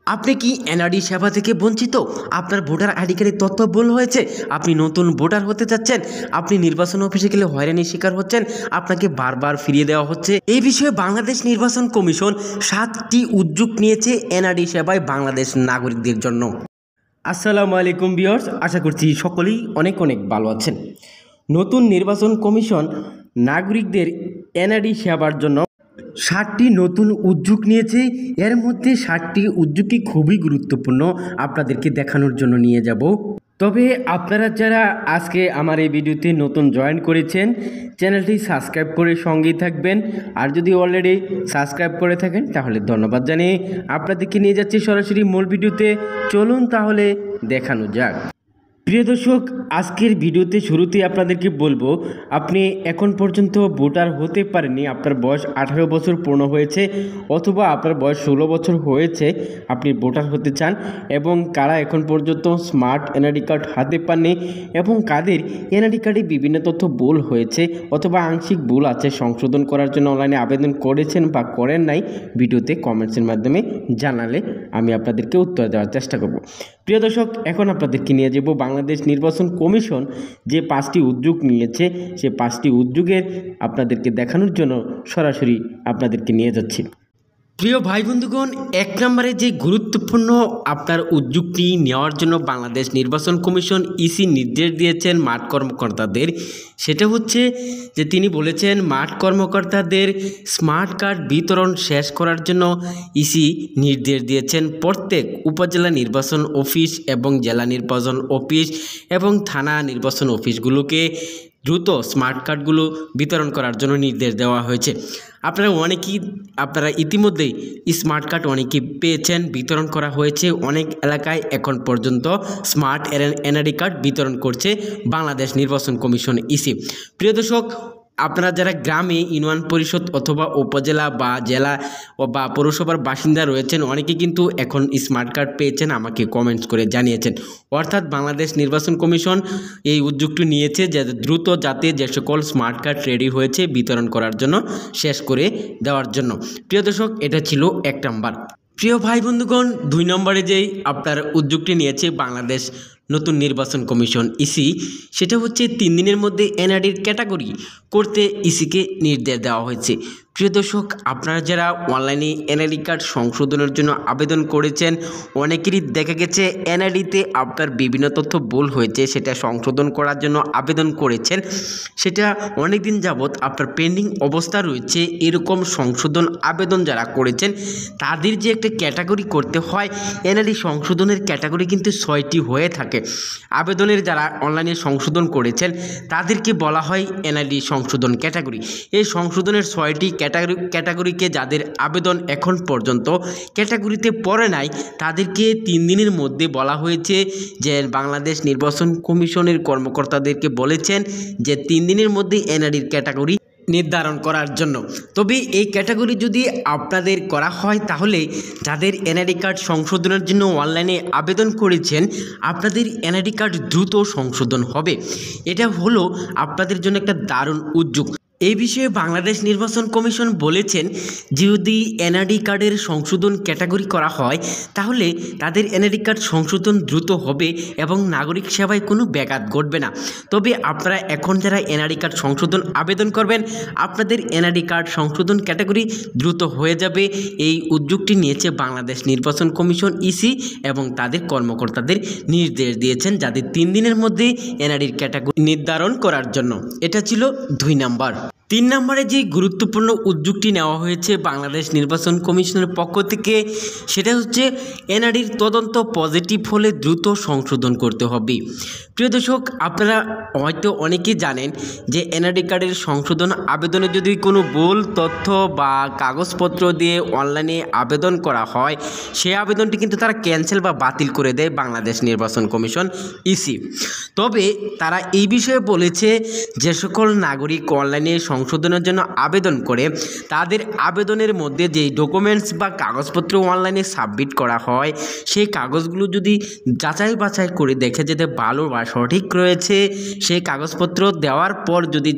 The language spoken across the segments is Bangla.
আপনি কি এনআরডি সেবা থেকে বঞ্চিত? আপনার ভোটার আইডি কার্ডের তথ্য ভুল হয়েছে, আপনি নতুন ভোটার হতে চাচ্ছেন, আপনি নির্বাচন অফিসে গেলে হয়রানির শিকার হচ্ছেন, আপনাকে বারবার ফিরিয়ে দেওয়া হচ্ছে। এই বিষয়ে বাংলাদেশ নির্বাচন কমিশন 7টি উদ্যোগ নিয়েছে এনআরডি সেবায় বাংলাদেশ নাগরিকদের জন্য। আসসালামু আলাইকুম ভিউয়ার্স, আশা করছি সকলেই অনেক ভালো আছেন। নতুন নির্বাচন কমিশন নাগরিকদের এনআরডি সেবার জন্য 7টি নতুন উদ্যোগ নিয়েছে। এর মধ্যে 7টি উদ্যোগই খুবই গুরুত্বপূর্ণ, আপনাদেরকে দেখানোর জন্য নিয়ে যাব। তবে আপনারা যারা আজকে আমার এই ভিডিওতে নতুন জয়েন করেছেন, চ্যানেলটি সাবস্ক্রাইব করে সঙ্গেই থাকবেন। আর যদি অলরেডি সাবস্ক্রাইব করে থাকেন তাহলে ধন্যবাদ জানিয়ে আপনাদেরকে নিয়ে যাচ্ছি সরাসরি মূল ভিডিওতে। চলুন তাহলে দেখানো যাক। প্রিয় দর্শক, আজকের ভিডিওতে শুরুতেই আপনাদেরকে বলবো, আপনি এখন পর্যন্ত ভোটার হতে পারেননি, আপনার বয়স 18 বছর পূর্ণ হয়েছে অথবা আপনার বয়স 16 বছর হয়েছে, আপনি ভোটার হতে চান, এবং কারা এখন পর্যন্ত স্মার্ট এনআইডি কার্ড হাতে পাননি এবং কাদের এনআইডি কার্ডে বিভিন্ন তথ্য ভুল হয়েছে অথবা আংশিক ভুল আছে, সংশোধন করার জন্য অনলাইনে আবেদন করেছেন বা করেন নাই, ভিডিওতে কমেন্টসের মাধ্যমে জানালে আমি আপনাদেরকে উত্তর দেওয়ার চেষ্টা করব। প্রিয় দর্শক, এখন আপনাদেরকে নিয়ে যাব বাংলাদেশ নির্বাচন কমিশন যে 5টি উদ্যোগ নিয়েছে, সে 5টি উদ্যোগের আপনাদেরকে দেখানোর জন্য সরাসরি আপনাদেরকে নিয়ে যাচ্ছি। প্রিয় ভাই বন্ধুগণ, 1 নম্বরে যে গুরুত্বপূর্ণ আপনার উদ্যোগটি নেওয়ার জন্য বাংলাদেশ নির্বাচন কমিশন ইসি নির্দেশ দিয়েছেন মাঠ কর্মকর্তাদের, সেটা হচ্ছে যে তিনি বলেছেন মাঠ কর্মকর্তাদের স্মার্ট কার্ড বিতরণ শেষ করার জন্য ইসি নির্দেশ দিয়েছেন প্রত্যেক উপজেলা নির্বাচন অফিস এবং জেলা নির্বাচন অফিস এবং থানা নির্বাচন অফিসগুলোকে দ্রুত স্মার্ট কার্ডগুলো বিতরণ করার জন্য নির্দেশ দেওয়া হয়েছে। আপনারা ইতিমধ্যেই স্মার্ট কার্ড অনেকেই পেয়েছেন, বিতরণ করা হয়েছে। অনেক এলাকায় এখন পর্যন্ত স্মার্ট এনআইডি কার্ড বিতরণ করছে বাংলাদেশ নির্বাচন কমিশন ইসি। প্রিয় দর্শক, আপনারা যারা গ্রামে ইউনিয়ন পরিষদ অথবা উপজেলা বা জেলা বা পৌরসভার বাসিন্দা রয়েছেন, অনেকে কিন্তু এখন স্মার্ট কার্ড পেয়েছেন, আমাকে কমেন্টস করে জানিয়েছেন। অর্থাৎ বাংলাদেশ নির্বাচন কমিশন এই উদ্যোগটি নিয়েছে যে দ্রুত যাতে যে সকল স্মার্ট কার্ড রেডি হয়েছে বিতরণ করার জন্য, শেষ করে দেওয়ার জন্য। প্রিয় দর্শক, এটা ছিল 1 নম্বর। প্রিয় ভাই বন্ধুগণ, 2 নম্বরে যেই আপনার উদ্যোগটি নিয়েছে বাংলাদেশ নতুন নির্বাচন কমিশন ইসি, সেটা হচ্ছে 3 দিনের মধ্যে এনআইডির ক্যাটাগরি করতে ইসিকে নির্দেশ দেওয়া হয়েছে। প্রিয় দর্শক, আপনারা যারা অনলাইনে এনআইডি কার্ড সংশোধনের জন্য আবেদন করেছেন, অনেকেরই দেখা গেছে এনআইডিতে আপনার বিভিন্ন তথ্য ভুল হয়েছে, সেটা সংশোধন করার জন্য আবেদন করেছেন, সেটা অনেক দিন যাবৎ আপনার পেন্ডিং অবস্থা রয়েছে। এরকম সংশোধন আবেদন যারা করেছেন তাদের যে একটা ক্যাটাগরি করতে হয়, এনআইডি সংশোধনের ক্যাটাগরি কিন্তু 6টি হয়ে থাকে। আবেদনের যারা অনলাইনে সংশোধন করেছেন তাদেরকে বলা হয় এনআইডি সংশোধন ক্যাটাগরি। এই সংশোধনের 6টি ক্যাটাগরিকে যাদের আবেদন এখন পর্যন্ত ক্যাটাগরিতে পড়ে নাই, তাদেরকে 3 দিনের মধ্যে বলা হয়েছে যে বাংলাদেশ নির্বাচন কমিশনের কর্মকর্তাদেরকে বলেছেন যে 3 দিনের মধ্যে এনআইডির ক্যাটাগরি নির্ধারণ করার জন্য। তবে এই ক্যাটাগরি যদি আপনাদের করা হয়, তাহলে যাদের এনআইডি কার্ড সংশোধনের জন্য অনলাইনে আবেদন করেছেন, আপনাদের এনআইডি কার্ড দ্রুত সংশোধন হবে। এটা হলো আপনাদের জন্য একটা দারুণ উদ্যোগ। এই বিষয়ে বাংলাদেশ নির্বাচন কমিশন বলেছেন যদি এনআইডি কার্ডের সংশোধন ক্যাটাগরি করা হয়, তাহলে তাদের এনআইডি কার্ড সংশোধন দ্রুত হবে এবং নাগরিক সেবায় কোনো ব্যাঘাত ঘটবে না। তবে আপনারা এখন যারা এনআইডি কার্ড সংশোধন আবেদন করবেন, আপনাদের এনআইডি কার্ড সংশোধন ক্যাটাগরি দ্রুত হয়ে যাবে। এই উদ্যোগটি নিয়েছে বাংলাদেশ নির্বাচন কমিশন ইসি এবং তাদের কর্মকর্তাদের নির্দেশ দিয়েছেন যাদের 3 দিনের মধ্যে এনআইডির ক্যাটাগরি নির্ধারণ করার জন্য। এটা ছিল 2 নম্বর। 3 নম্বরে যে গুরুত্বপূর্ণ উদ্যোগটি নেওয়া হয়েছে বাংলাদেশ নির্বাচন কমিশনের পক্ষ থেকে, সেটা হচ্ছে এনআইডির তদন্ত পজিটিভ হলে দ্রুত সংশোধন করতে হবে। প্রিয় দর্শক, আপনারা হয়তো অনেকেই জানেন যে এনআইডি কার্ডের সংশোধন আবেদনে যদি কোনো ভুল তথ্য বা কাগজপত্র দিয়ে অনলাইনে আবেদন করা হয়, সেই আবেদনটি কিন্তু তারা ক্যান্সেল বা বাতিল করে দেয় বাংলাদেশ নির্বাচন কমিশন ইসি। তবে তারা এই বিষয়ে বলেছে যে সকল নাগরিক অনলাইনে সংশোধনের জন্য আবেদন করে তাদের আবেদনের মধ্যে যে ডকুমেন্টস বা কাগজপত্র অনলাইনে সাবমিট করা হয় সেই কাগজগুলো যদি যাচাই বাছাই করে দেখে যেতে ভালো বা সঠিক রয়েছে, সেই কাগজপত্র দেওয়ার পর যদি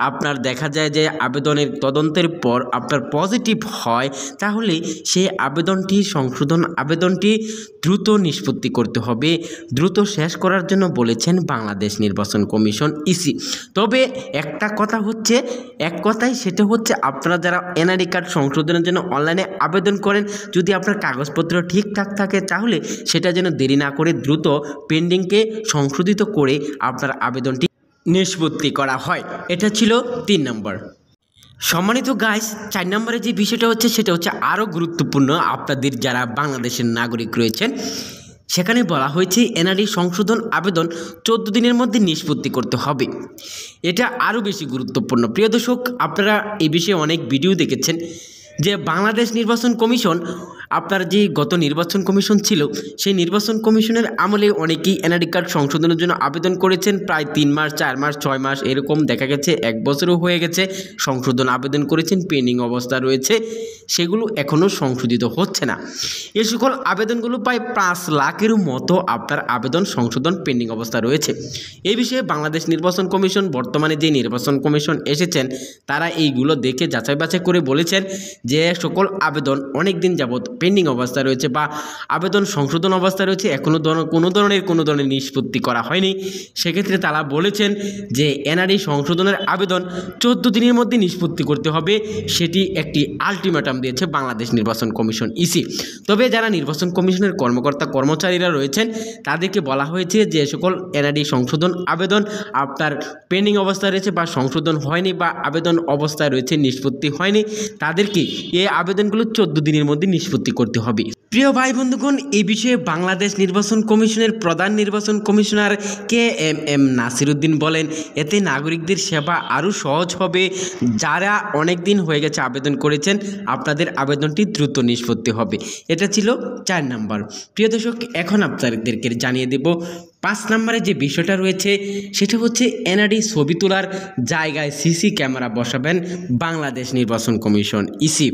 আপনার দেখা যায় যে আবেদনের তদন্তের পর আপনার পজিটিভ হয়, তাহলে সেই আবেদনটি দ্রুত নিষ্পত্তি করতে হবে, দ্রুত শেষ করার জন্য বলেছেন বাংলাদেশ নির্বাচন কমিশন ইসি। তবে একটা কথা হচ্ছে, সেটা হচ্ছে আপনারা যারা এনআইডি কার্ড সংশোধনের জন্য অনলাইনে আবেদন করেন, যদি আপনার কাগজপত্র ঠিকঠাক থাকে তাহলে সেটা যেন দেরি না করে দ্রুত পেন্ডিংকে সংশোধিত করে আপনার আবেদনটি নিষ্পত্তি করা হয়। এটা ছিল 3 নম্বর। সম্মানিত গাইস, 4 নম্বরে যে বিষয়টা হচ্ছে সেটা হচ্ছে আরও গুরুত্বপূর্ণ। আপনাদের যারা বাংলাদেশের নাগরিক রয়েছেন সেখানে বলা হয়েছে এনআরডি সংশোধন আবেদন 14 দিনের মধ্যে নিষ্পত্তি করতে হবে। এটা আরও বেশি গুরুত্বপূর্ণ। প্রিয় দর্শক, আপনারা এই বিষয়ে অনেক ভিডিও দেখেছেন যে বাংলাদেশ নির্বাচন কমিশন, আপনার যে গত নির্বাচন কমিশন ছিল সেই নির্বাচন কমিশনের আমলে অনেকেই এনআইডি কার্ড সংশোধনের জন্য আবেদন করেছেন। প্রায় 3 মাস, 4 মাস, 6 মাস এরকম দেখা গেছে, 1 বছরও হয়ে গেছে সংশোধন আবেদন করেছেন, পেন্ডিং অবস্থা রয়েছে, সেগুলো এখনও সংশোধিত হচ্ছে না। এ সকল আবেদনগুলো প্রায় 5 লাখের মতো আপনার আবেদন সংশোধন পেন্ডিং অবস্থা রয়েছে। এই বিষয়ে বাংলাদেশ নির্বাচন কমিশন, বর্তমানে যে নির্বাচন কমিশন এসেছেন, তারা এইগুলো দেখে যাচাই বাছাই করে বলেছেন যে সকল আবেদন অনেক দিন যাবৎ পেন্ডিং অবস্থা রয়েছে বা আবেদন সংশোধন অবস্থা রয়েছে, এখনও কোনো ধরনের নিষ্পত্তি করা হয়নি। সেক্ষেত্রে তারা বলেছেন যে এনআরডি সংশোধনের আবেদন 14 দিনের মধ্যে নিষ্পত্তি করতে হবে। সেটি একটি আলটিমেটাম দিয়েছে বাংলাদেশ নির্বাচন কমিশন ইসি। তবে যারা নির্বাচন কমিশনের কর্মচারীরা রয়েছেন তাদেরকে বলা হয়েছে যে সকল এনআরডি সংশোধন আবেদন আপনার পেন্ডিং অবস্থায় রয়েছে বা সংশোধন হয়নি বা আবেদন অবস্থায় রয়েছে, নিষ্পত্তি হয়নি, তাদেরকে এই আবেদনগুলো 14 দিনের মধ্যে নিষ্পত্তি করতে হবে। প্রিয় ভাই বন্ধুগণ, এই বিষয়ে বাংলাদেশ নির্বাচন কমিশনের প্রধান নির্বাচন কমিশনার KMM নাসিরউদ্দিন বলেন, এতে নাগরিকদের সেবা আরও সহজ হবে। যারা অনেক দিন হয়ে গেছে আবেদন করেছেন, আপনাদের আবেদনটি দ্রুত নিষ্পত্তি হবে। এটা ছিল 4 নম্বর। প্রিয় দর্শক, এখন আপনাদেরকে জানিয়ে দেব 5 নম্বরে যে বিষয়টা রয়েছে সেটা হচ্ছে এনআরডি ছবি তোলার জায়গায় সিসি ক্যামেরা বসাবেন বাংলাদেশ নির্বাচন কমিশন ইসি।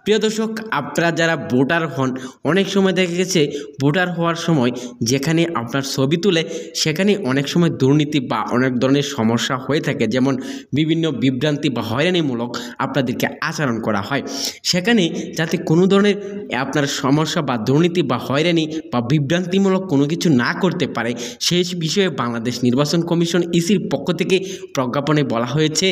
প্রিয় দর্শক, আপনারা যারা ভোটার হন, অনেক সময় দেখা গেছে ভোটার হওয়ার সময় যেখানে আপনার ছবি তুলে সেখানে অনেক সময় দুর্নীতি বা অনেক ধরনের সমস্যা হয়ে থাকে, যেমন বিভিন্ন বিভ্রান্তি বা হয়রানিমূলক আপনাদেরকে আচরণ করা হয়। সেখানে যাতে কোনো ধরনের আপনার সমস্যা বা দুর্নীতি বা হয়রানি বা বিভ্রান্তিমূলক কোনো কিছু না করতে পারে, সেই বিষয়ে বাংলাদেশ নির্বাচন কমিশন ইসির পক্ষ থেকে প্রজ্ঞাপনে বলা হয়েছে,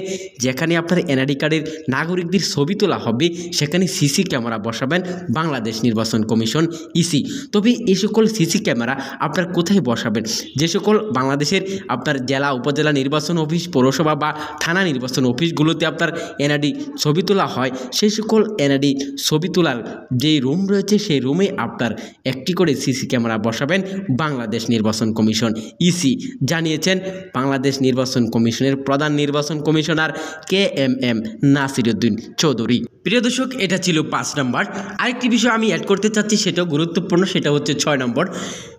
যেখানে আপনার এনআইডি কার্ডের নাগরিকদের ছবি তোলা হবে সেখানে সিসি ক্যামেরা বসাবেন বাংলাদেশ নির্বাচন কমিশন ইসি। তবে এই সকল সিসি ক্যামেরা আপনার কোথায় বসাবেন? যে সকল বাংলাদেশের আপনার জেলা, উপজেলা নির্বাচন অফিস, পৌরসভা বা থানা নির্বাচন অফিসগুলোতে আপনার এনআইডি ছবি তোলা হয়, সেই সকল এনআইডি ছবি তোলার যেই রুম রয়েছে সেই রুমে আপনার একটি করে সিসি ক্যামেরা বসাবেন বাংলাদেশ নির্বাচন কমিশন ইসি, জানিয়েছেন বাংলাদেশ নির্বাচন কমিশনের প্রধান নির্বাচন কমিশনার KMM নাসিরউদ্দিন চৌধুরী। প্রিয় দর্শক, এটা ছিল 5 নম্বর। আরেকটি বিষয় আমি অ্যাড করতে চাচ্ছি, সেটাও গুরুত্বপূর্ণ, সেটা হচ্ছে 6 নম্বর।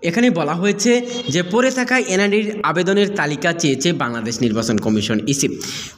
এখানে বলা হয়েছে যে পড়ে থাকা এনআইডির আবেদনের তালিকা চেয়েছে বাংলাদেশ নির্বাচন কমিশন ইসি।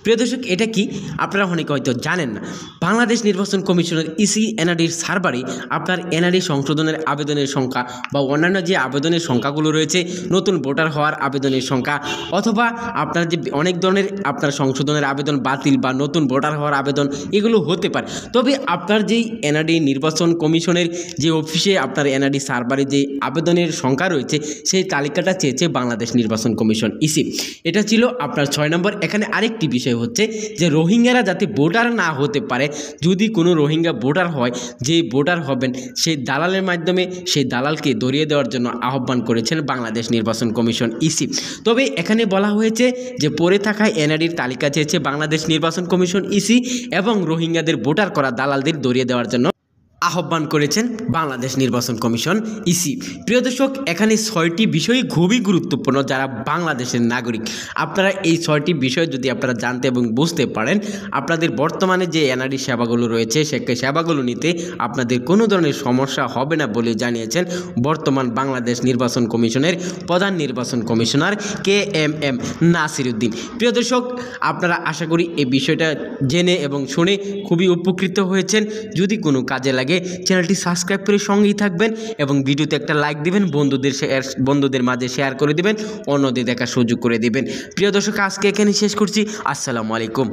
প্রিয় দর্শক, এটা কি আপনারা অনেকে হয়তো জানেন না। বাংলাদেশ নির্বাচন কমিশনের ইসি এনআইডির সার্ভারে আপনার এনআইডি সংশোধনের আবেদনের সংখ্যা বা অন্যান্য যে আবেদনের সংখ্যাগুলো রয়েছে, নতুন ভোটার হওয়ার আবেদনের সংখ্যা অথবা আপনার যে অনেক ধরনের আপনার সংশোধনের আবেদন বাতিল বা নতুন ভোটার হওয়ার আবেদন, এগুলো হতে পারে। তবে আপনার যেই এনআইডি নির্বাচন কমিশনের যে অফিসে আপনার এনআইডি সার্ভারে যে আবেদনের সংখ্যা রয়েছে সেই তালিকাটা চেয়েছে বাংলাদেশ নির্বাচন কমিশন ইসি। এটা ছিল আপনার 6 নম্বর। এখানে আরেকটি বিষয় হচ্ছে যে রোহিঙ্গারা যাতে ভোটার না হতে পারে, যদি কোনো রোহিঙ্গা ভোটার হয়, যে ভোটার হবেন সেই দালালের মাধ্যমে সেই দালালকে ধরিয়ে দেওয়ার জন্য আহ্বান করেছেন বাংলাদেশ নির্বাচন কমিশন ইসি। তবে এখানে বলা হয়েছে যে পড়ে থাকা এনআইডির তালিকা চেয়েছে বাংলাদেশ নির্বাচন কমিশন ইসি এবং রোহিঙ্গাদের ভোটার করা দালালদের ধরিয়ে দেওয়ার জন্য আহ্বান করেছেন বাংলাদেশ নির্বাচন কমিশন ইসি। প্রিয় দর্শক, এখানে 6টি বিষয় খুবই গুরুত্বপূর্ণ। যারা বাংলাদেশের নাগরিক, আপনারা এই 6টি বিষয় যদি আপনারা জানতে এবং বুঝতে পারেন, আপনাদের বর্তমানে যে এনআরই সেবাগুলো রয়েছে সে সেবাগুলো নিতে আপনাদের কোনো ধরনের সমস্যা হবে না বলে জানিয়েছেন বর্তমান বাংলাদেশ নির্বাচন কমিশনের প্রধান নির্বাচন কমিশনার KMM নাসিরউদ্দিন। প্রিয় দর্শক, আপনারা আশা করি এই বিষয়টা জেনে এবং শুনে খুবই উপকৃত হয়েছেন। যদি কোনো কাজে লাগে চ্যানেলটি সাবস্ক্রাইব করে সঙ্গেই থাকবেন এবং ভিডিওতে একটা লাইক দিবেন, বন্ধুদের মাঝে শেয়ার করে দিবেন, অন্যদের দেখার সুযোগ করে দিবেন। প্রিয় দর্শক, আজকে এখানে শেষ করছি। আসসালামু আলাইকুম।